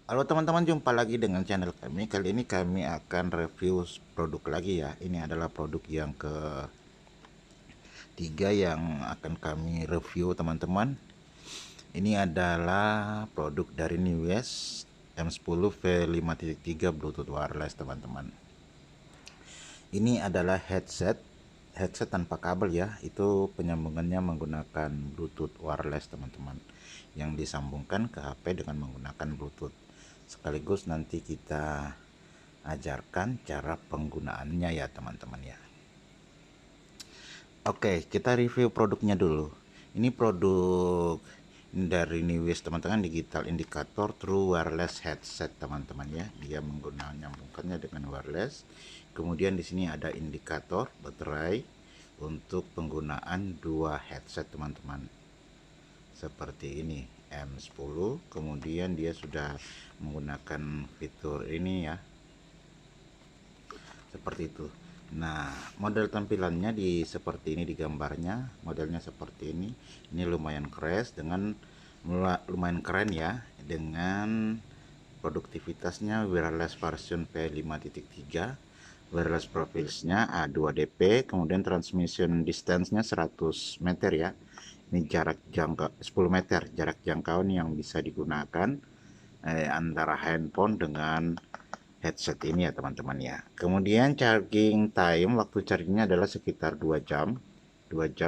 Halo teman-teman, jumpa lagi dengan channel kami. Kali ini kami akan review produk lagi ya. Ini adalah produk yang ketiga yang akan kami review teman-teman. Ini adalah produk dari Niwes M10 V5.3 Bluetooth wireless teman-teman. Ini adalah headset tanpa kabel ya. Itu penyambungannya menggunakan Bluetooth wireless teman-teman, yang disambungkan ke HP dengan menggunakan Bluetooth. Sekaligus nanti kita ajarkan cara penggunaannya ya teman-teman ya. Oke, kita review produknya dulu. Ini produk dari Niwes teman-teman, digital indicator true wireless headset teman-teman ya. Dia menggunakan nyambungkannya dengan wireless. Kemudian di sini ada indikator baterai untuk penggunaan dua headset teman-teman. Seperti ini M10, kemudian dia sudah menggunakan fitur ini ya, seperti itu. Nah, model tampilannya seperti ini, di gambarnya modelnya seperti ini. Ini lumayan keren ya, dengan produktivitasnya wireless version V5.3, wireless profilsnya A2DP, kemudian transmission distance-nya 100 meter ya. Ini jarak jangkau 10 meter, jarak jangkau nih yang bisa digunakan antara handphone dengan headset ini ya teman-teman ya. Kemudian charging time, waktu chargingnya adalah sekitar 2 jam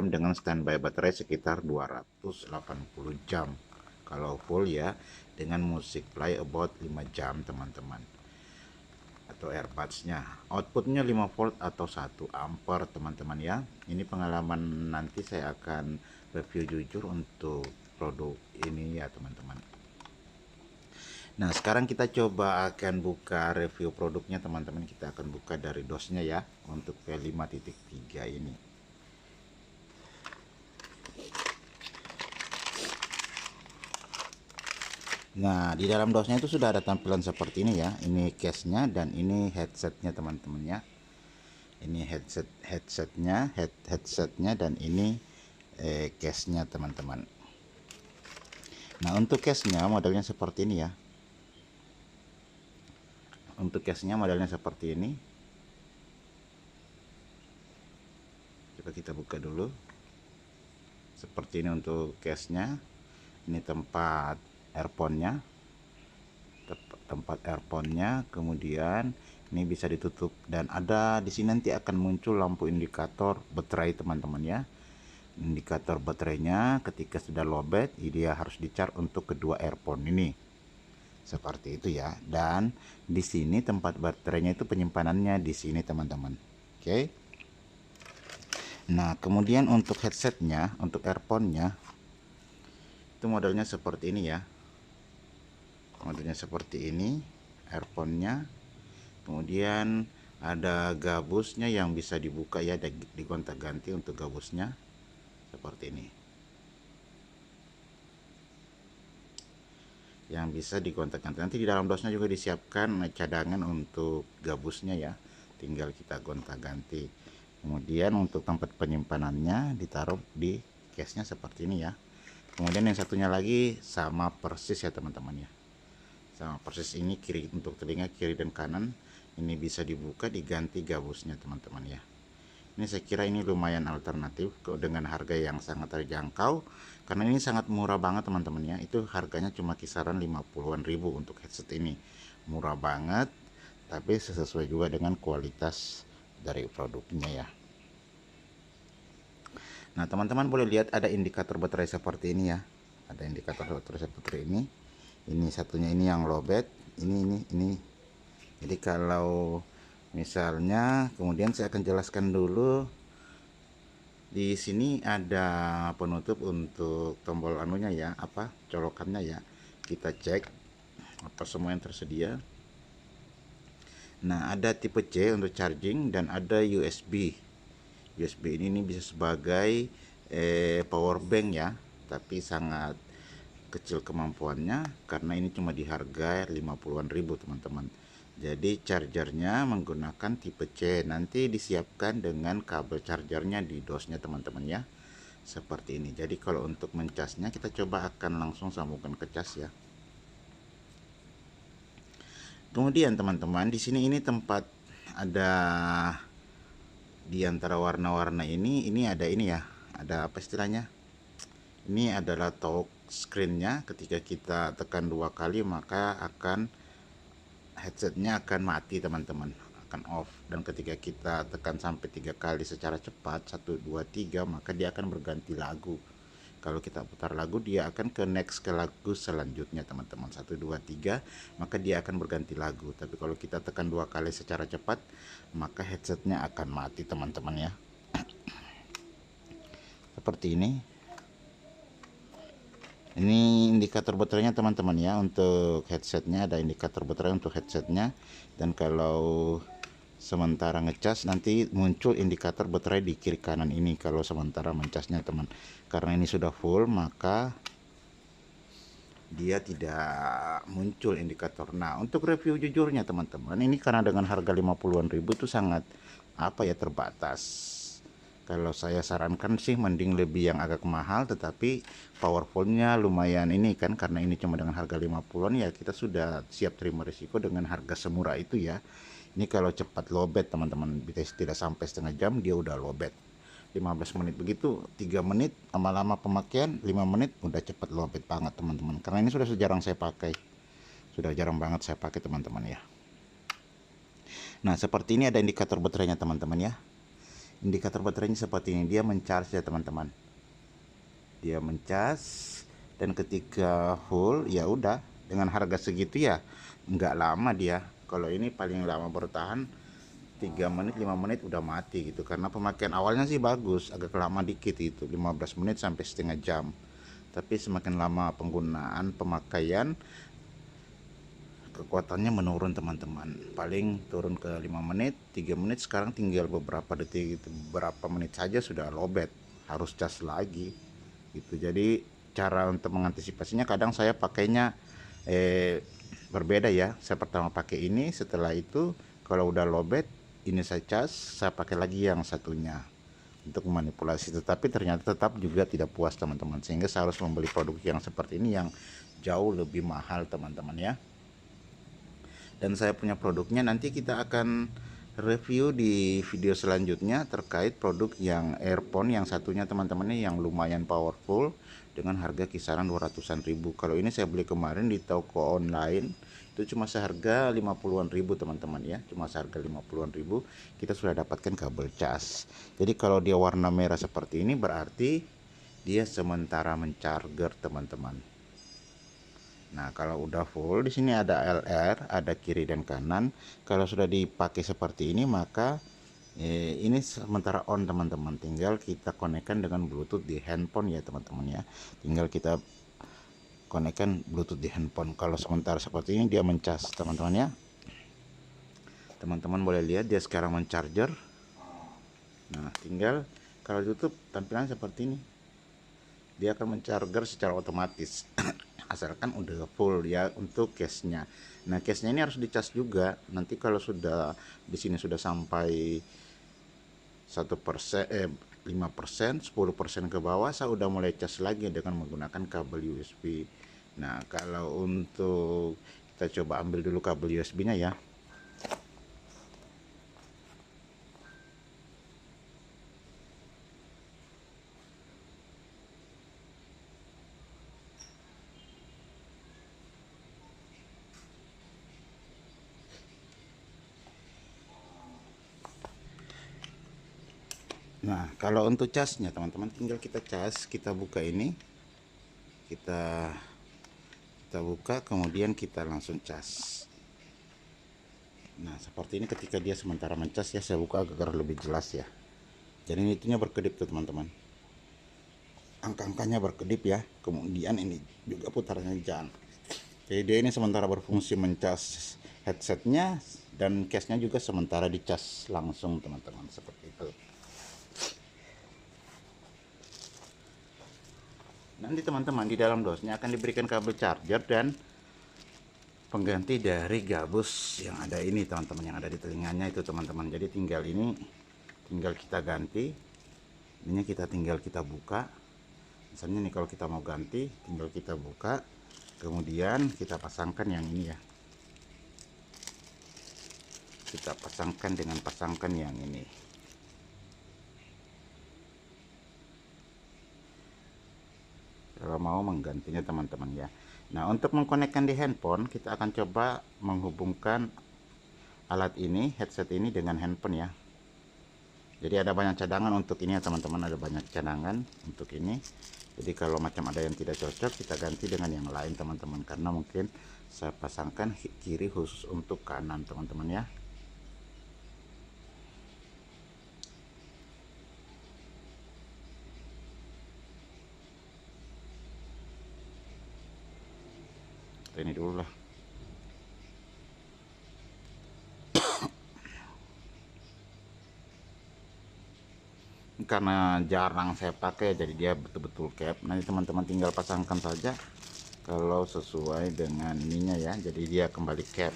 dengan standby baterai sekitar 280 jam kalau full ya, dengan music play about 5 jam teman-teman, atau airpodsnya. Outputnya 5 volt atau 1 ampere teman-teman ya. Ini pengalaman, nanti saya akan review jujur untuk produk ini ya teman-teman. Nah, sekarang kita coba akan buka review produknya teman-teman. Kita akan buka dari dosnya ya, untuk V5.3 ini. Nah, di dalam dosnya itu sudah ada tampilan seperti ini ya. Ini case-nya dan ini headsetnya teman-teman ya. Ini headsetnya dan ini case-nya teman-teman. Nah, untuk case-nya modelnya seperti ini ya. Untuk case-nya modelnya seperti ini. Coba kita buka dulu. Seperti ini untuk case-nya. Ini tempat earphone-nya, kemudian ini bisa ditutup, dan ada di sini nanti akan muncul lampu indikator baterai teman-teman ya. Indikator baterainya ketika sudah lowbat, dia harus di-charge untuk kedua earphone ini. Seperti itu ya. Dan di sini tempat baterainya itu penyimpanannya di sini teman-teman. Oke. Nah, kemudian untuk headsetnya, untuk earphone-nya itu modelnya seperti ini ya. Modelnya seperti ini earphone-nya. Kemudian ada gabusnya yang bisa dibuka ya, digonta-ganti untuk gabusnya seperti ini, yang bisa digonta-ganti. Nanti di dalam dosnya juga disiapkan cadangan untuk gabusnya ya, tinggal kita gonta-ganti. Kemudian untuk tempat penyimpanannya ditaruh di case-nya seperti ini ya. Kemudian yang satunya lagi sama persis ya teman-teman ya, sama persis. Ini kiri, untuk telinga kiri dan kanan ini bisa dibuka, diganti gabusnya teman-teman ya. Ini saya kira ini lumayan alternatif dengan harga yang sangat terjangkau, karena ini sangat murah banget teman-teman ya. Itu harganya cuma kisaran 50-an ribu untuk headset ini. Murah banget, tapi sesuai juga dengan kualitas dari produknya ya. Nah, teman-teman boleh lihat ada indikator baterai seperti ini ya. Ada indikator baterai seperti ini. Ini satunya ini yang lowbat, ini. Jadi kalau misalnya, kemudian saya akan jelaskan dulu. Di sini ada penutup untuk tombol anunya ya, apa colokannya ya. Kita cek apa semua yang tersedia. Nah, ada tipe C untuk charging dan ada USB. USB ini bisa sebagai power bank ya, tapi sangat kecil kemampuannya karena ini cuma di harga 50-an ribu teman-teman. Jadi chargernya menggunakan tipe C, nanti disiapkan dengan kabel chargernya di dosnya teman-teman ya, seperti ini. Jadi kalau untuk mencasnya kita coba akan langsung sambungkan ke cas ya. Kemudian teman-teman, di sini ini tempat ada di antara warna-warna ini ada ini ya, ada apa istilahnya, ini adalah talk screennya. Ketika kita tekan 2 kali maka akan headsetnya akan mati teman-teman, akan off. Dan ketika kita tekan sampai 3 kali secara cepat, 1 2 3, maka dia akan berganti lagu. Kalau kita putar lagu, dia akan ke next, ke lagu selanjutnya teman-teman. 1 2 3, maka dia akan berganti lagu. Tapi kalau kita tekan 2 kali secara cepat, maka headsetnya akan mati teman-teman ya. Seperti ini indikator baterainya teman-teman ya. Untuk headsetnya ada indikator baterai untuk headsetnya. Dan kalau sementara ngecas nanti muncul indikator baterai di kiri kanan ini kalau sementara mencasnya teman. Karena ini sudah full maka dia tidak muncul indikator. Nah, untuk review jujurnya teman-teman, ini karena dengan harga 50-an ribu itu sangat apa ya, terbatas. Kalau saya sarankan sih mending lebih yang agak mahal tetapi powerfulnya lumayan ini kan, karena ini cuma dengan harga 50-an ya kita sudah siap terima risiko dengan harga semurah itu ya. Ini kalau cepat lowbat teman-teman, tidak sampai setengah jam dia udah lowbat. 15 menit begitu, 3 menit lama-lama pemakaian, 5 menit udah cepat lowbat banget teman-teman. Karena ini sudah jarang saya pakai. Sudah jarang banget saya pakai teman-teman ya. Nah, seperti ini ada indikator baterainya teman-teman ya. Indikator baterainya seperti ini, dia mencharge ya teman-teman. Dia mencharge dan ketika full ya udah, dengan harga segitu ya nggak lama dia. Kalau ini paling lama bertahan 3 menit 5 menit udah mati gitu, karena pemakaian awalnya sih bagus, agak lama dikit gitu, 15 menit sampai setengah jam. Tapi semakin lama penggunaan pemakaian kekuatannya menurun teman-teman, paling turun ke 5 menit 3 menit, sekarang tinggal beberapa detik gitu, beberapa menit saja sudah lowbat, harus cas lagi gitu. Jadi cara untuk mengantisipasinya kadang saya pakainya berbeda ya. Saya pertama pakai ini, setelah itu kalau udah lowbat ini saya cas, saya pakai lagi yang satunya untuk memanipulasi. Tetapi ternyata tetap juga tidak puas teman-teman, sehingga saya harus membeli produk yang seperti ini yang jauh lebih mahal teman-teman ya. Dan saya punya produknya, nanti kita akan review di video selanjutnya terkait produk yang earphone yang satunya teman-teman, yang lumayan powerful dengan harga kisaran 200-an ribu. Kalau ini saya beli kemarin di toko online itu cuma seharga 50-an ribu teman-teman ya, cuma seharga 50-an ribu kita sudah dapatkan kabel cas. Jadi kalau dia warna merah seperti ini berarti dia sementara mencharger teman-teman. Nah, kalau udah full di sini ada LR, ada kiri dan kanan. Kalau sudah dipakai seperti ini maka ini sementara on teman-teman. Tinggal kita konekkan dengan Bluetooth di handphone ya teman-teman ya. Tinggal kita konekkan Bluetooth di handphone. Kalau sementara seperti ini dia mencas teman-teman ya. Teman-teman boleh lihat dia sekarang mencharger. Nah, tinggal kalau YouTube tampilan seperti ini. Dia akan mencharger secara otomatis. Asalkan udah full ya untuk case-nya. Nah, case-nya ini harus dicas juga. Nanti kalau sudah di sini sudah sampai 1%, 5%, 10% ke bawah, saya udah mulai cas lagi dengan menggunakan kabel USB. Nah, kalau untuk kita coba ambil dulu kabel USB-nya ya. Nah, kalau untuk casnya teman-teman, tinggal kita cas, kita buka ini, kita buka, kemudian kita langsung cas. Nah, seperti ini ketika dia sementara mencas ya, saya buka agar lebih jelas ya. Jadi itunya berkedip tuh teman-teman, angka-angkanya berkedip ya. Kemudian ini juga putarannya jalan. Jadi dia ini sementara berfungsi mencas headsetnya, dan case-nya juga sementara dicas langsung teman-teman, seperti itu. Nanti teman-teman di dalam dosnya akan diberikan kabel charger dan pengganti dari gabus yang ada ini teman-teman, yang ada di telinganya itu teman-teman. Jadi tinggal ini, tinggal kita ganti ininya, kita tinggal kita buka. Misalnya nih kalau kita mau ganti, tinggal kita buka, kemudian kita pasangkan yang ini ya. kita pasangkan dengan pasangkan yang ini. Kalau mau menggantinya teman-teman ya. Nah, untuk mengkonekkan di handphone, kita akan coba menghubungkan alat ini, headset ini dengan handphone ya. Jadi ada banyak cadangan untuk ini ya teman-teman, ada banyak cadangan untuk ini. Jadi kalau macam ada yang tidak cocok, kita ganti dengan yang lain teman-teman, karena mungkin saya pasangkan kiri khusus untuk kanan teman-teman ya. Ini dulu lah. Karena jarang saya pakai, jadi dia betul-betul cap. Nanti teman-teman tinggal pasangkan saja kalau sesuai dengan ininya ya. Jadi dia kembali cap.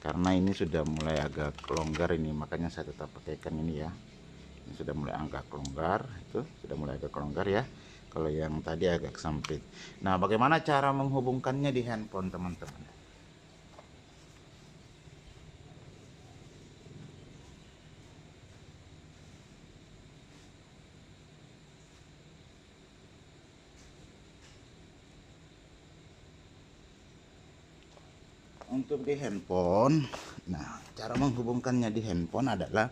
Karena ini sudah mulai agak longgar ini, makanya saya tetap pakaikan ini ya. Ini sudah mulai agak longgar, itu sudah mulai agak longgar ya. Kalau yang tadi agak sempit. Nah, bagaimana cara menghubungkannya di handphone teman-teman? Untuk di handphone, nah cara menghubungkannya di handphone adalah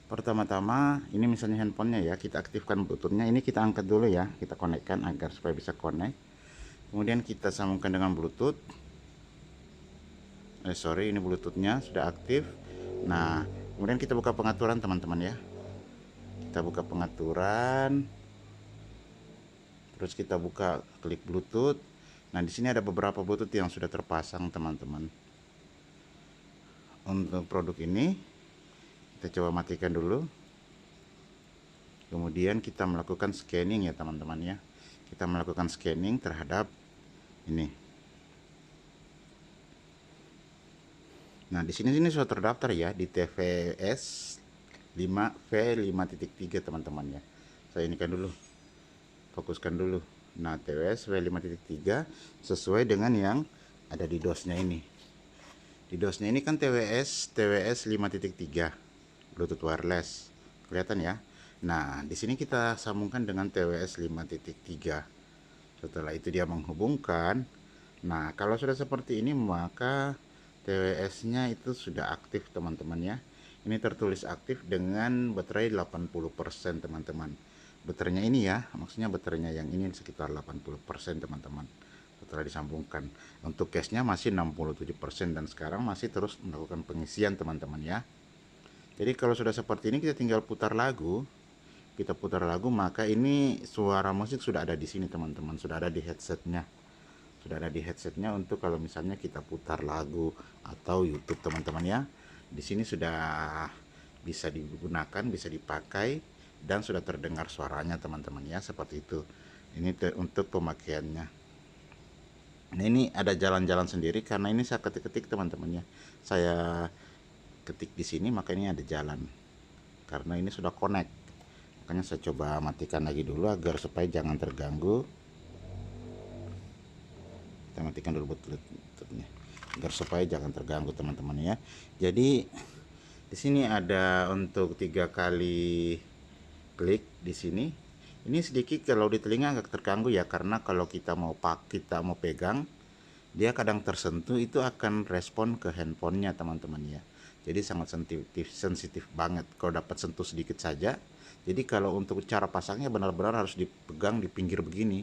pertama-tama ini misalnya handphonenya ya, kita aktifkan bluetoothnya. Ini kita angkat dulu ya, kita konekkan agar supaya bisa connect. Kemudian kita sambungkan dengan bluetooth. Sorry, ini bluetoothnya sudah aktif. Nah, kemudian kita buka pengaturan teman-teman ya. Kita buka pengaturan, terus kita buka klik bluetooth. Nah, di sini ada beberapa bluetooth yang sudah terpasang teman-teman. Untuk produk ini kita coba matikan dulu. Kemudian kita melakukan scanning ya teman-teman ya. Kita melakukan scanning terhadap ini. Nah, di sini sudah terdaftar ya di TVS 5V5.3 teman-teman ya. Saya inikan dulu. Fokuskan dulu. Nah, TWS V5.3 sesuai dengan yang ada di DOS-nya ini. Di DOS-nya ini kan TWS 5.3 Bluetooth wireless. Kelihatan ya? Nah, di sini kita sambungkan dengan TWS 5.3. Setelah itu dia menghubungkan. Nah, kalau sudah seperti ini maka TWS-nya itu sudah aktif teman-teman ya. Ini tertulis aktif dengan baterai 80% teman-teman. Baterainya ini ya, maksudnya baterainya yang ini sekitar 80% teman-teman. Setelah disambungkan, untuk case-nya masih 67% dan sekarang masih terus melakukan pengisian teman-teman ya. Jadi kalau sudah seperti ini kita tinggal putar lagu. Kita putar lagu, maka ini suara musik sudah ada di sini teman-teman, sudah ada di headsetnya. Sudah ada di headsetnya untuk kalau misalnya kita putar lagu atau YouTube teman-teman ya. Di sini sudah bisa digunakan, bisa dipakai dan sudah terdengar suaranya teman-teman ya, seperti itu. Ini untuk pemakaiannya. Nah, ini ada jalan-jalan sendiri karena ini saya ketik-ketik teman-teman ya. Saya ketik di sini maka ini ada jalan. Karena ini sudah connect. Makanya saya coba matikan lagi dulu agar supaya jangan terganggu. Kita matikan dulu bluetoothnya agar supaya jangan terganggu teman-teman ya. Jadi di sini ada untuk 3 kali klik di sini. Ini sedikit kalau di telinga agak terganggu ya, karena kalau kita mau pegang, dia kadang tersentuh, itu akan respon ke handphonenya teman-teman ya. Jadi sangat sensitif banget kalau dapat sentuh sedikit saja. Jadi kalau untuk cara pasangnya benar-benar harus dipegang di pinggir begini,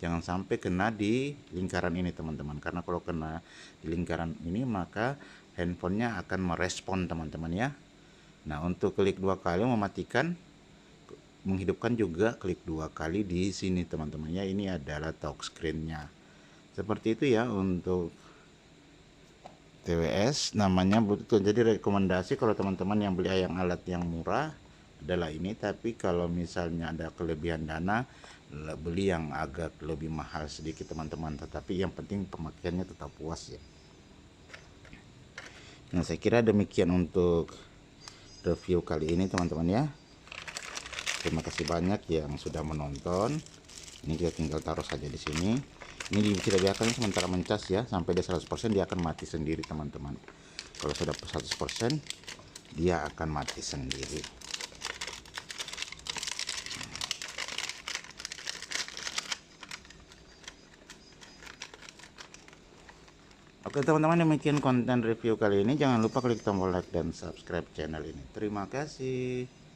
jangan sampai kena di lingkaran ini teman-teman, karena kalau kena di lingkaran ini maka handphonenya akan merespon teman-teman ya. Nah, untuk klik 2 kali mematikan, menghidupkan juga klik 2 kali di sini teman-teman ya. Ini adalah touchscreen-nya. Seperti itu ya untuk TWS, namanya Bluetooth. Jadi rekomendasi kalau teman-teman yang beli yang alat yang murah adalah ini, tapi kalau misalnya ada kelebihan dana, beli yang agak lebih mahal sedikit teman-teman, tetapi yang penting pemakaiannya tetap puas ya. Nah, saya kira demikian untuk review kali ini teman-teman ya. Terima kasih banyak yang sudah menonton. Ini kita tinggal taruh saja di sini. Ini kita biarkan sementara mencas ya, sampai dia 100% dia akan mati sendiri teman-teman. Kalau sudah 100% dia akan mati sendiri. Oke teman-teman, demikian konten review kali ini. Jangan lupa klik tombol like dan subscribe channel ini. Terima kasih.